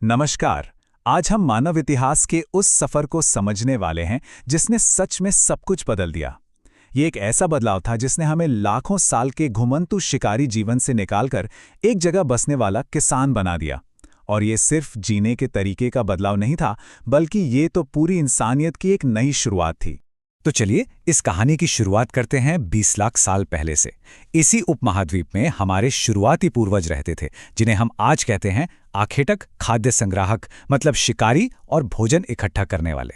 नमस्कार। आज हम मानव इतिहास के उस सफर को समझने वाले हैं जिसने सच में सब कुछ बदल दिया। ये एक ऐसा बदलाव था जिसने हमें लाखों साल के घुमंतू शिकारी जीवन से निकालकर एक जगह बसने वाला किसान बना दिया। और ये सिर्फ जीने के तरीके का बदलाव नहीं था, बल्कि ये तो पूरी इंसानियत की एक नई शुरुआत थी। तो चलिए इस कहानी की शुरुआत करते हैं 20 लाख साल पहले से। इसी उपमहाद्वीप में हमारे शुरुआती पूर्वज रहते थे, जिन्हें हम आज कहते हैं आखेटक, खाद्य संग्राहक, मतलब शिकारी और भोजन इकट्ठा करने वाले।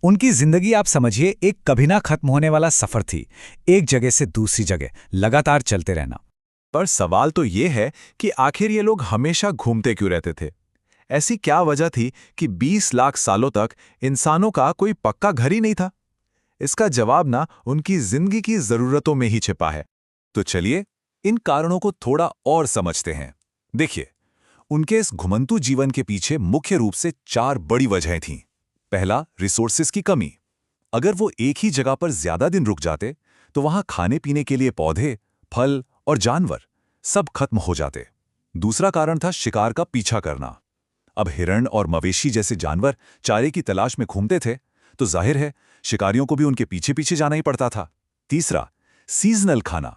उनकी जिंदगी आप समझिए एक कभी ना खत्म होने वाला सफर थी, एक जगह से दूसरी जगह लगातार चलते रहना। पर सवाल तो ये है कि आखिर ये लोग हमेशा घूमते क्यों रहते थे? ऐसी क्या वजह थी कि 20 लाख सालों तक इंसानों का कोई पक्का घर ही नहीं था? इसका जवाब ना उनकी जिंदगी की जरूरतों में ही छिपा है। तो चलिए इन कारणों को थोड़ा और समझते हैं। देखिए, उनके इस घुमंतू जीवन के पीछे मुख्य रूप से 4 बड़ी वजहें थीं। पहला, रिसोर्सेज की कमी। अगर वो एक ही जगह पर ज्यादा दिन रुक जाते तो वहां खाने पीने के लिए पौधे, फल और जानवर सब खत्म हो जाते। दूसरा कारण था शिकार का पीछा करना। अब हिरण और मवेशी जैसे जानवर चारे की तलाश में घूमते थे, तो जाहिर है शिकारियों को भी उनके पीछे पीछे जाना ही पड़ता था। तीसरा, सीजनल खाना।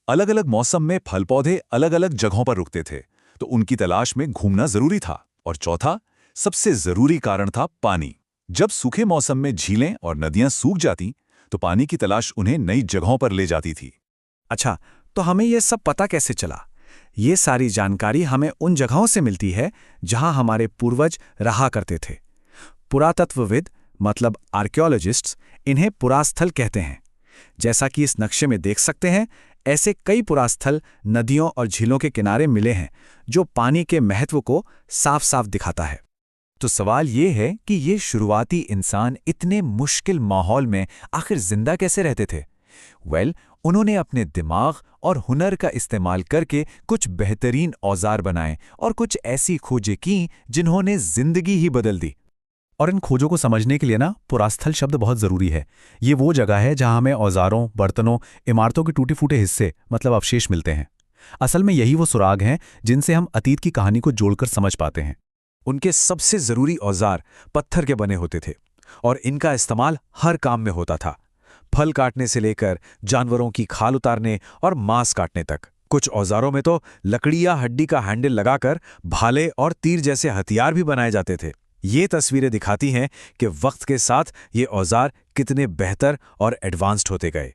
अलग अलग मौसम में फल पौधे अलग अलग जगहों पर रुकते थे, तो उनकी तलाश में घूमना जरूरी था। और चौथा, सबसे जरूरी कारण था पानी। जब सूखे मौसम में झीलें और नदियां सूख जाती तो पानी की तलाश उन्हें नई जगहों पर ले जाती थी। अच्छा, तो हमें ये सब पता कैसे चला? ये सारी जानकारी हमें उन जगहों से मिलती है जहां हमारे पूर्वज रहा करते थे। पुरातत्वविद, मतलब आर्कियोलॉजिस्ट्स, इन्हें पुरास्थल कहते हैं। जैसा कि इस नक्शे में देख सकते हैं, ऐसे कई पुरास्थल नदियों और झीलों के किनारे मिले हैं, जो पानी के महत्व को साफ साफ दिखाता है। तो सवाल ये है कि ये शुरुआती इंसान इतने मुश्किल माहौल में आखिर जिंदा कैसे रहते थे? उन्होंने अपने दिमाग और हुनर का इस्तेमाल करके कुछ बेहतरीन औजार बनाए और कुछ ऐसी खोजें की जिन्होंने जिंदगी ही बदल दी। और इन खोजों को समझने के लिए ना पुरास्थल शब्द बहुत ज़रूरी है। ये वो जगह है जहां हमें औजारों, बर्तनों, इमारतों के टूटे फूटे हिस्से, मतलब अवशेष मिलते हैं। असल में यही वो सुराग हैं जिनसे हम अतीत की कहानी को जोड़कर समझ पाते हैं। उनके सबसे जरूरी औजार पत्थर के बने होते थे और इनका इस्तेमाल हर काम में होता था, फल काटने से लेकर जानवरों की खाल उतारने और मांस काटने तक। कुछ औजारों में तो लकड़ी या हड्डी का हैंडल लगाकर भाले और तीर जैसे हथियार भी बनाए जाते थे। ये तस्वीरें दिखाती हैं कि वक्त के साथ ये औजार कितने बेहतर और एडवांस्ड होते गए।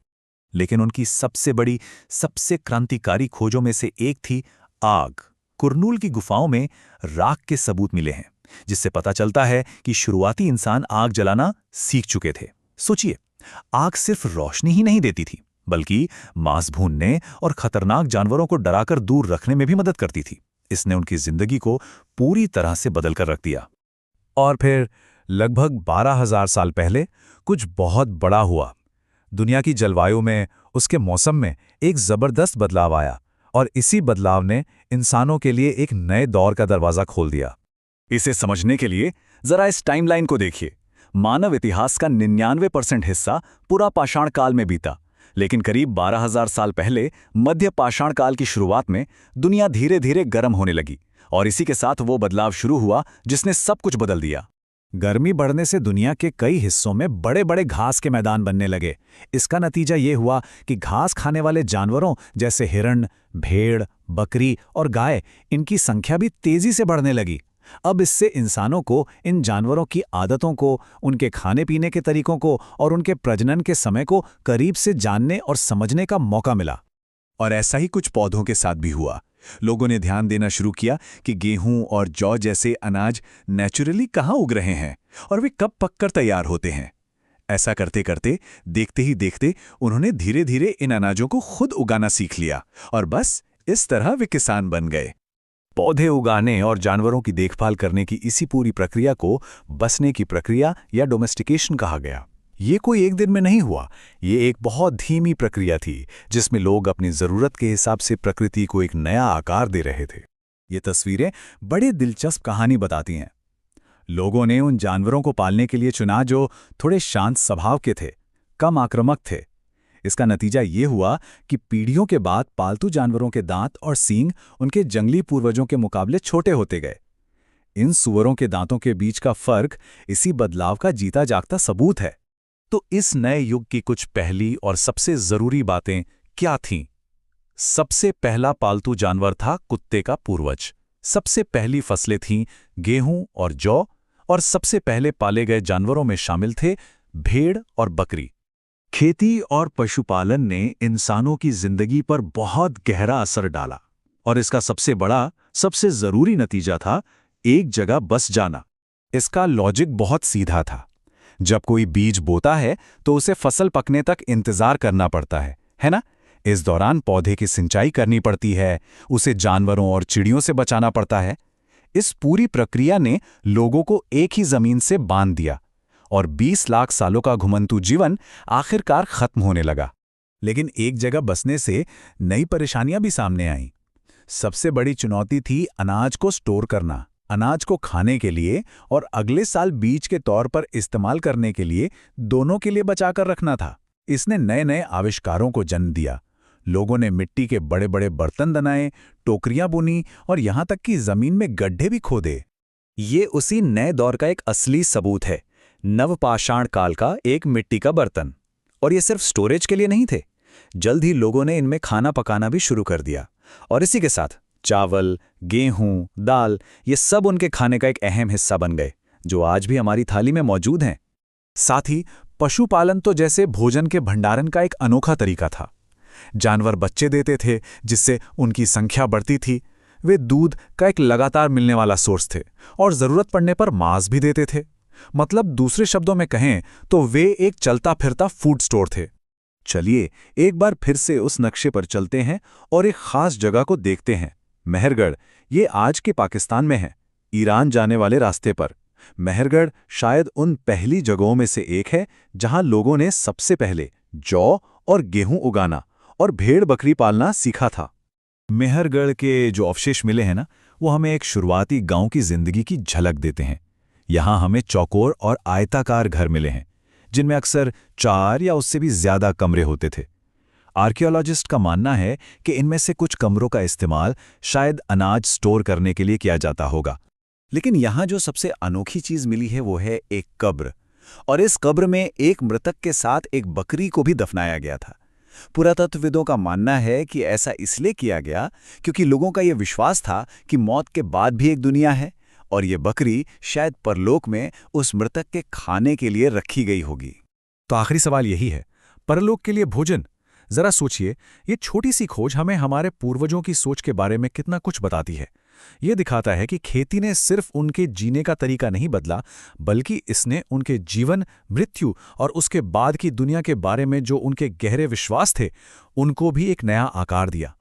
लेकिन उनकी सबसे बड़ी, सबसे क्रांतिकारी खोजों में से एक थी आग। कुरनूल की गुफाओं में राख के सबूत मिले हैं, जिससे पता चलता है कि शुरुआती इंसान आग जलाना सीख चुके थे। सोचिए, आग सिर्फ रोशनी ही नहीं देती थी, बल्कि मांस भूनने और खतरनाक जानवरों को डराकर दूर रखने में भी मदद करती थी। इसने उनकी जिंदगी को पूरी तरह से बदलकर रख दिया। और फिर लगभग 12,000 साल पहले कुछ बहुत बड़ा हुआ। दुनिया की जलवायु में, उसके मौसम में एक जबरदस्त बदलाव आया, और इसी बदलाव ने इंसानों के लिए एक नए दौर का दरवाजा खोल दिया। इसे समझने के लिए जरा इस टाइमलाइन को देखिए। मानव इतिहास का 99% हिस्सा पूरा पाषाण काल में बीता, लेकिन करीब 12,000 साल पहले मध्य पाषाण काल की शुरुआत में दुनिया धीरे धीरे गर्म होने लगी, और इसी के साथ वो बदलाव शुरू हुआ जिसने सब कुछ बदल दिया। गर्मी बढ़ने से दुनिया के कई हिस्सों में बड़े बड़े घास के मैदान बनने लगे। इसका नतीजा ये हुआ कि घास खाने वाले जानवरों जैसे हिरण, भेड़, बकरी और गाय, इनकी संख्या भी तेजी से बढ़ने लगी। अब इससे इंसानों को इन जानवरों की आदतों को, उनके खाने पीने के तरीकों को और उनके प्रजनन के समय को करीब से जानने और समझने का मौका मिला। और ऐसा ही कुछ पौधों के साथ भी हुआ। लोगों ने ध्यान देना शुरू किया कि गेहूं और जौ जैसे अनाज नेचुरली कहाँ उग रहे हैं और वे कब पककर तैयार होते हैं। ऐसा करते करते, देखते ही देखते, उन्होंने धीरे धीरे इन अनाजों को खुद उगाना सीख लिया, और बस इस तरह वे किसान बन गए। पौधे उगाने और जानवरों की देखभाल करने की इसी पूरी प्रक्रिया को बसने की प्रक्रिया या डोमेस्टिकेशन कहा गया। ये कोई एक दिन में नहीं हुआ। ये एक बहुत धीमी प्रक्रिया थी, जिसमें लोग अपनी जरूरत के हिसाब से प्रकृति को एक नया आकार दे रहे थे। ये तस्वीरें बड़ी दिलचस्प कहानी बताती हैं। लोगों ने उन जानवरों को पालने के लिए चुना जो थोड़े शांत स्वभाव के थे, कम आक्रामक थे। इसका नतीजा ये हुआ कि पीढ़ियों के बाद पालतू जानवरों के दांत और सींग उनके जंगली पूर्वजों के मुकाबले छोटे होते गए। इन सुअरों के दांतों के बीच का फर्क इसी बदलाव का जीता जागता सबूत है। तो इस नए युग की कुछ पहली और सबसे जरूरी बातें क्या थीं? सबसे पहला पालतू जानवर था कुत्ते का पूर्वज। सबसे पहली फसलें थीं गेहूं और जौ, और सबसे पहले पाले गए जानवरों में शामिल थे भेड़ और बकरी। खेती और पशुपालन ने इंसानों की जिंदगी पर बहुत गहरा असर डाला, और इसका सबसे बड़ा, सबसे जरूरी नतीजा था एक जगह बस जाना। इसका लॉजिक बहुत सीधा था। जब कोई बीज बोता है तो उसे फसल पकने तक इंतजार करना पड़ता है ना? इस दौरान पौधे की सिंचाई करनी पड़ती है, उसे जानवरों और चिड़ियों से बचाना पड़ता है। इस पूरी प्रक्रिया ने लोगों को एक ही जमीन से बांध दिया, और 20 लाख सालों का घुमंतू जीवन आखिरकार खत्म होने लगा। लेकिन एक जगह बसने से नई परेशानियां भी सामने आईं। सबसे बड़ी चुनौती थी अनाज को स्टोर करना। अनाज को खाने के लिए और अगले साल बीज के तौर पर इस्तेमाल करने के लिए, दोनों के लिए बचाकर रखना था। इसने नए नए आविष्कारों को जन्म दिया। लोगों ने मिट्टी के बड़े बड़े बर्तन बनाए, टोकरियां बुनी, और यहां तक कि जमीन में गड्ढे भी खोदे। ये उसी नए दौर का एक असली सबूत है। नवपाषाण काल का एक मिट्टी का बर्तन। और ये सिर्फ स्टोरेज के लिए नहीं थे। जल्द ही लोगों ने इनमें खाना पकाना भी शुरू कर दिया, और इसी के साथ चावल, गेहूं, दाल, ये सब उनके खाने का एक अहम हिस्सा बन गए, जो आज भी हमारी थाली में मौजूद हैं। साथ ही पशुपालन तो जैसे भोजन के भंडारण का एक अनोखा तरीका था। जानवर बच्चे देते थे, जिससे उनकी संख्या बढ़ती थी। वे दूध का एक लगातार मिलने वाला सोर्स थे, और जरूरत पड़ने पर मांस भी देते थे। मतलब दूसरे शब्दों में कहें तो वे एक चलता फिरता फूड स्टोर थे। चलिए एक बार फिर से उस नक्शे पर चलते हैं और एक खास जगह को देखते हैं। मेहरगढ़, ये आज के पाकिस्तान में है, ईरान जाने वाले रास्ते पर। मेहरगढ़ शायद उन पहली जगहों में से एक है जहां लोगों ने सबसे पहले जौ और गेहूं उगाना और भेड़ बकरी पालना सीखा था। मेहरगढ़ के जो अवशेष मिले हैं ना, वो हमें एक शुरुआती गांव की जिंदगी की झलक देते हैं। यहाँ हमें चौकोर और आयताकार घर मिले हैं, जिनमें अक्सर 4 या उससे भी ज्यादा कमरे होते थे। आर्कियोलॉजिस्ट का मानना है कि इनमें से कुछ कमरों का इस्तेमाल शायद अनाज स्टोर करने के लिए किया जाता होगा। लेकिन यहाँ जो सबसे अनोखी चीज मिली है वो है एक कब्र, और इस कब्र में एक मृतक के साथ एक बकरी को भी दफनाया गया था। पुरातत्वविदों का मानना है कि ऐसा इसलिए किया गया क्योंकि लोगों का यह विश्वास था कि मौत के बाद भी एक दुनिया है, और ये बकरी शायद परलोक में उस मृतक के खाने के लिए रखी गई होगी। तो आखिरी सवाल यही है, परलोक के लिए भोजन। जरा सोचिए, ये छोटी सी खोज हमें हमारे पूर्वजों की सोच के बारे में कितना कुछ बताती है। ये दिखाता है कि खेती ने सिर्फ उनके जीने का तरीका नहीं बदला, बल्कि इसने उनके जीवन, मृत्यु और उसके बाद की दुनिया के बारे में जो उनके गहरे विश्वास थे, उनको भी एक नया आकार दिया।